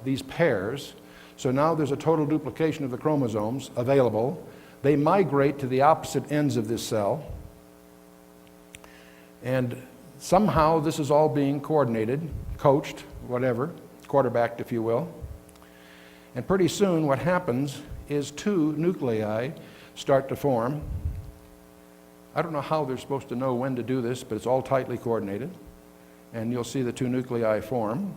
these pairs. So now there's a total duplication of the chromosomes available. They migrate to the opposite ends of this cell. And somehow this is all being coordinated, coached, whatever, quarterbacked, if you will. And pretty soon what happens is two nuclei start to form. I don't know how they're supposed to know when to do this, but it's all tightly coordinated. And you'll see the two nuclei form.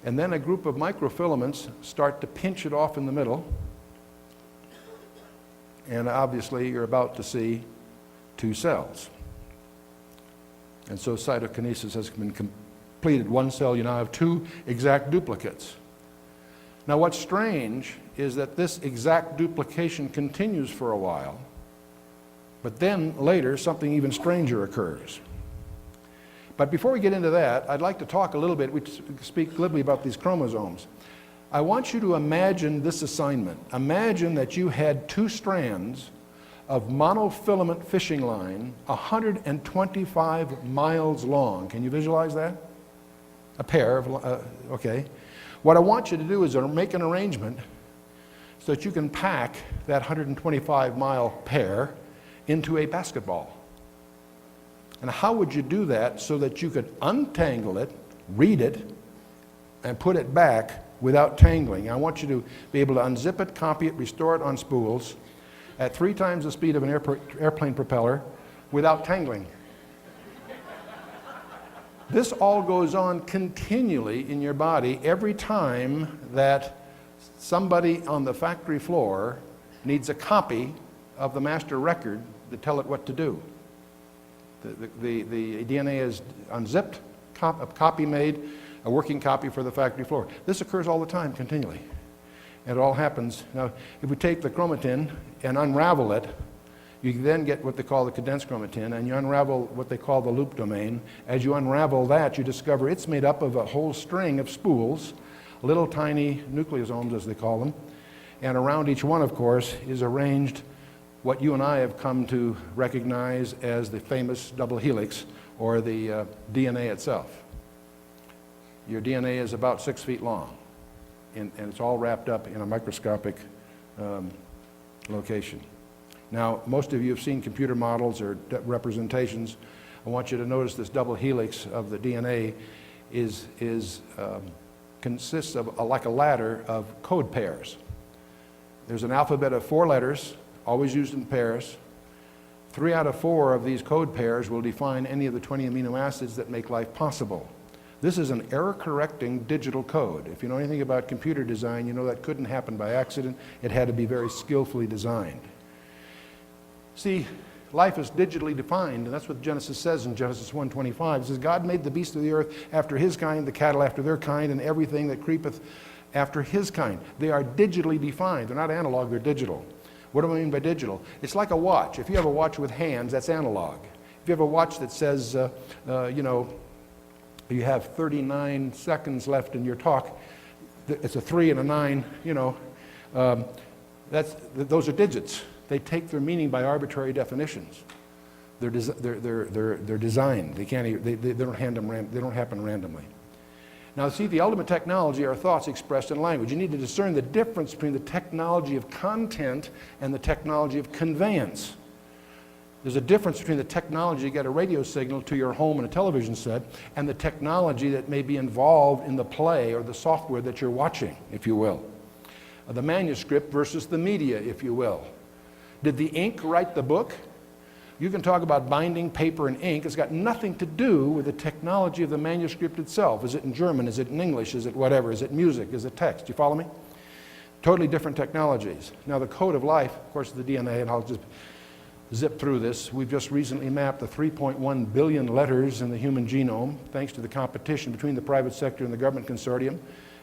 And then a group of microfilaments start to pinch it off in the middle. And obviously you're about to see two cells. And so cytokinesis has been completed. One cell, you now have two exact duplicates. Now what's strange is that this exact duplication continues for a while, but then later something even stranger occurs. But before we get into that, I'd like to talk a little bit, we speak glibly about these chromosomes. I want you to imagine this assignment. Imagine that you had two strands of monofilament fishing line 125 miles long. Can you visualize that? A pair of, okay. What I want you to do is make an arrangement so that you can pack that 125-mile pair into a basketball. And how would you do that so that you could untangle it, read it, and put it back without tangling? I want you to be able to unzip it, copy it, restore it on spools at 3 times the speed of an airplane propeller without tangling. This all goes on continually in your body every time that somebody on the factory floor needs a copy of the master record to tell it what to do. The DNA is unzipped, a copy made, a working copy for the factory floor. This occurs all the time, continually. And it all happens. Now, if we take the chromatin and unravel it, you then get what they call the condensed chromatin, and you unravel what they call the loop domain. As you unravel that, you discover it's made up of a whole string of spools, little tiny nucleosomes, as they call them. And around each one, of course, is arranged what you and I have come to recognize as the famous double helix, or the DNA itself. Your DNA is about 6 feet long, and it's all wrapped up in a microscopic location. Now, most of you have seen computer models or representations. I want you to notice this double helix of the DNA consists of like a ladder of code pairs. There's an alphabet of 4 letters, always used in pairs. 3 out of 4 of these code pairs will define any of the 20 amino acids that make life possible. This is an error-correcting digital code. If you know anything about computer design, you know that couldn't happen by accident. It had to be very skillfully designed. See, life is digitally defined, and that's what Genesis says in Genesis 1:25. It says, God made the beasts of the earth after his kind, the cattle after their kind, and everything that creepeth after his kind. They are digitally defined. They're not analog, they're digital. What do I mean by digital? It's like a watch. If you have a watch with hands, that's analog. If you have a watch that says, you know, you have 39 seconds left in your talk, it's a 3 and a 9, you know, those are digits. They take their meaning by arbitrary definitions. They're designed. They don't happen randomly. Now, see, the ultimate technology are thoughts expressed in language. You need to discern the difference between the technology of content and the technology of conveyance. There's a difference between the technology to get a radio signal to your home and a television set and the technology that may be involved in the play or the software that you're watching, if you will. The manuscript versus the media, if you will. Did the ink write the book? You can talk about binding paper and ink. It's got nothing to do with the technology of the manuscript itself. Is it in German? Is it in English? Is it whatever? Is it music? Is it text? You follow me? Totally different technologies. Now, the code of life, of course, is the DNA, and I'll just zip through this. We've just recently mapped the 3.1 billion letters in the human genome, thanks to the competition between the private sector and the government consortium.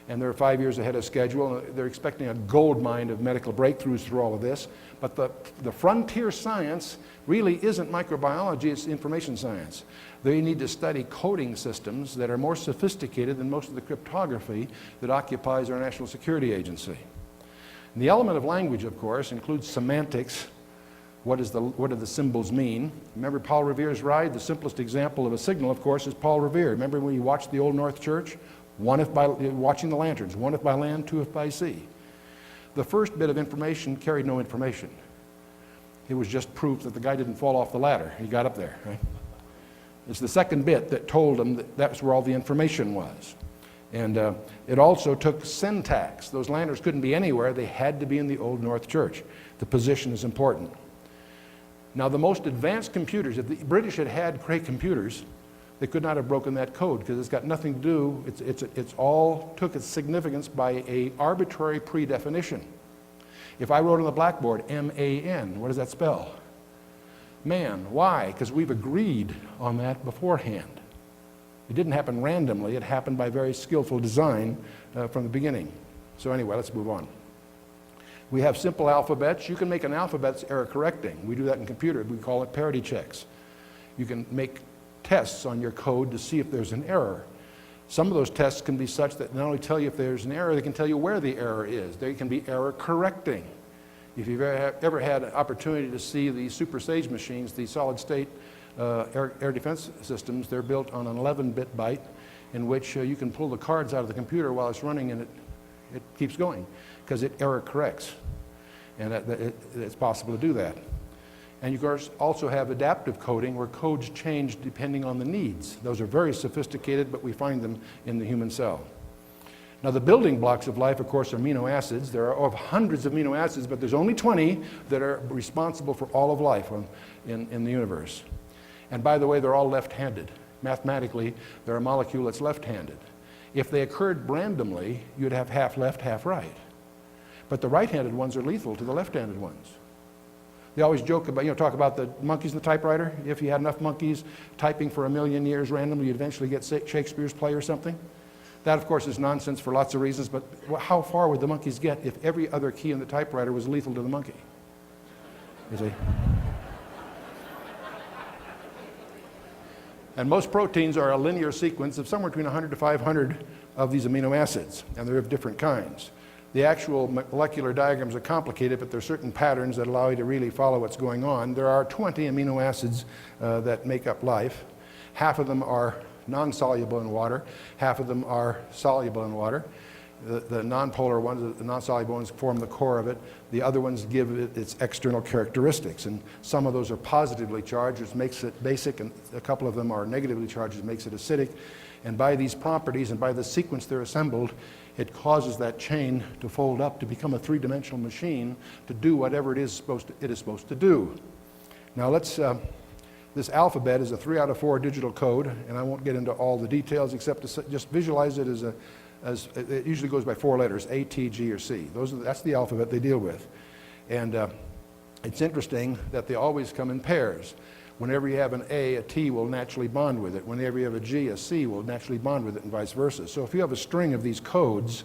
And they're 5 years ahead of schedule. They're expecting a gold mine of medical breakthroughs through all of this. But the frontier science really isn't microbiology, it's information science. They need to study coding systems that are more sophisticated than most of the cryptography that occupies our National Security Agency. And the element of language, of course, includes semantics. What do the symbols mean? Remember Paul Revere's ride? The simplest example of a signal, of course, is Paul Revere. Remember when you watched the Old North Church? One if by watching the lanterns, one if by land, two if by sea. The first bit of information carried no information. It was just proof that the guy didn't fall off the ladder. He got up there, right? It's the second bit that told him that that's where all the information was. And it also took syntax. Those lanterns couldn't be anywhere. They had to be in the Old North Church. The position is important. Now, the most advanced computers, if the British had had great computers, they could not have broken that code because it's got nothing to do, it's all took its significance by an arbitrary predefinition. If I wrote on the blackboard, M-A-N, what does that spell? Man. Why? Because we've agreed on that beforehand. It didn't happen randomly. It happened by very skillful design from the beginning. So anyway, let's move on. We have simple alphabets. You can make an alphabet that's error correcting. We do that in computer. We call it parity checks. You can make tests on your code to see if there's an error. Some of those tests can be such that not only tell you if there's an error, they can tell you where the error is. They can be error correcting. If you've ever had an opportunity to see the Super Sage machines, the solid state air defense systems, they're built on an 11-bit byte in which you can pull the cards out of the computer while it's running and it keeps going because it error corrects. And it's possible to do that. And you, of course, also have adaptive coding where codes change depending on the needs. Those are very sophisticated, but we find them in the human cell. Now, the building blocks of life, of course, are amino acids. There are hundreds of amino acids, but there's only 20 that are responsible for all of life in the universe. And by the way, they're all left-handed. Mathematically, they're a molecule that's left-handed. If they occurred randomly, you'd have half left, half right. But the right-handed ones are lethal to the left-handed ones. They always joke about, talk about the monkeys in the typewriter. If you had enough monkeys typing for 1,000,000 years randomly, you'd eventually get Shakespeare's play or something. That, of course, is nonsense for lots of reasons, but how far would the monkeys get if every other key in the typewriter was lethal to the monkey? You see? And most proteins are a linear sequence of somewhere between 100 to 500 of these amino acids, and they're of different kinds. The actual molecular diagrams are complicated, but there are certain patterns that allow you to really follow what's going on. There are 20 amino acids that make up life. Half of them are non-soluble in water. Half of them are soluble in water. The non-polar ones, the non-soluble ones, form the core of it. The other ones give it its external characteristics, and some of those are positively charged, which makes it basic, and a couple of them are negatively charged, which makes it acidic. And by these properties and by the sequence they're assembled, it causes that chain to fold up to become a three-dimensional machine to do whatever it is supposed to do. Now this alphabet is a 3 out of 4 digital code, and I won't get into all the details except to just visualize it as it usually goes by 4 letters, A, T, G, or C. That's the alphabet they deal with. And it's interesting that they always come in pairs. Whenever you have an A T will naturally bond with it. Whenever you have a G, a C will naturally bond with it, and vice versa. So if you have a string of these codes,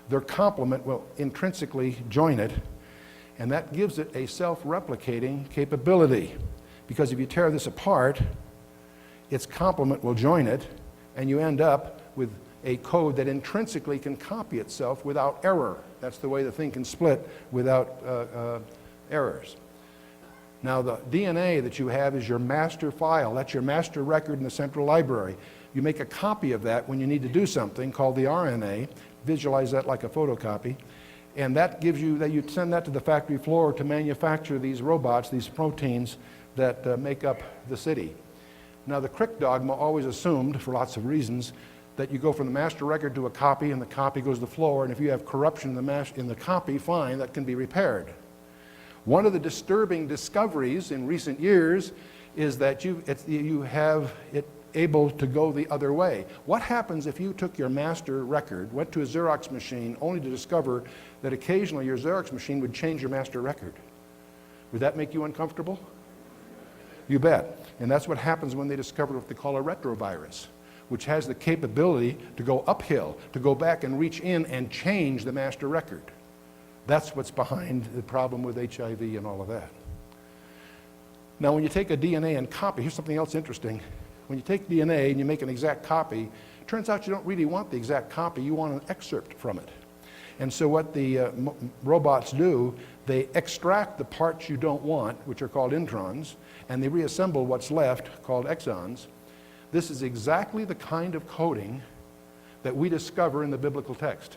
their complement will intrinsically join it, and that gives it a self-replicating capability. Because if you tear this apart, its complement will join it, and you end up with a code that intrinsically can copy itself without error. That's the way the thing can split without errors. Now, the DNA that you have is your master file. That's your master record in the central library. You make a copy of that when you need to do something called the RNA. Visualize that like a photocopy. And that gives you, that you send that to the factory floor to manufacture these robots, these proteins that make up the city. Now, the Crick dogma always assumed, for lots of reasons, that you go from the master record to a copy, and the copy goes to the floor, and if you have corruption in the copy, fine, that can be repaired. One of the disturbing discoveries in recent years is that you have it able to go the other way. What happens if you took your master record, went to a Xerox machine, only to discover that occasionally your Xerox machine would change your master record? Would that make you uncomfortable? You bet. And that's what happens when they discover what they call a retrovirus, which has the capability to go uphill, to go back and reach in and change the master record. That's what's behind the problem with HIV and all of that. Now, when you take a DNA and copy, here's something else interesting. When you take DNA and you make an exact copy, it turns out you don't really want the exact copy, you want an excerpt from it. And so what the robots do, they extract the parts you don't want, which are called introns, and they reassemble what's left, called exons. This is exactly the kind of coding that we discover in the biblical text.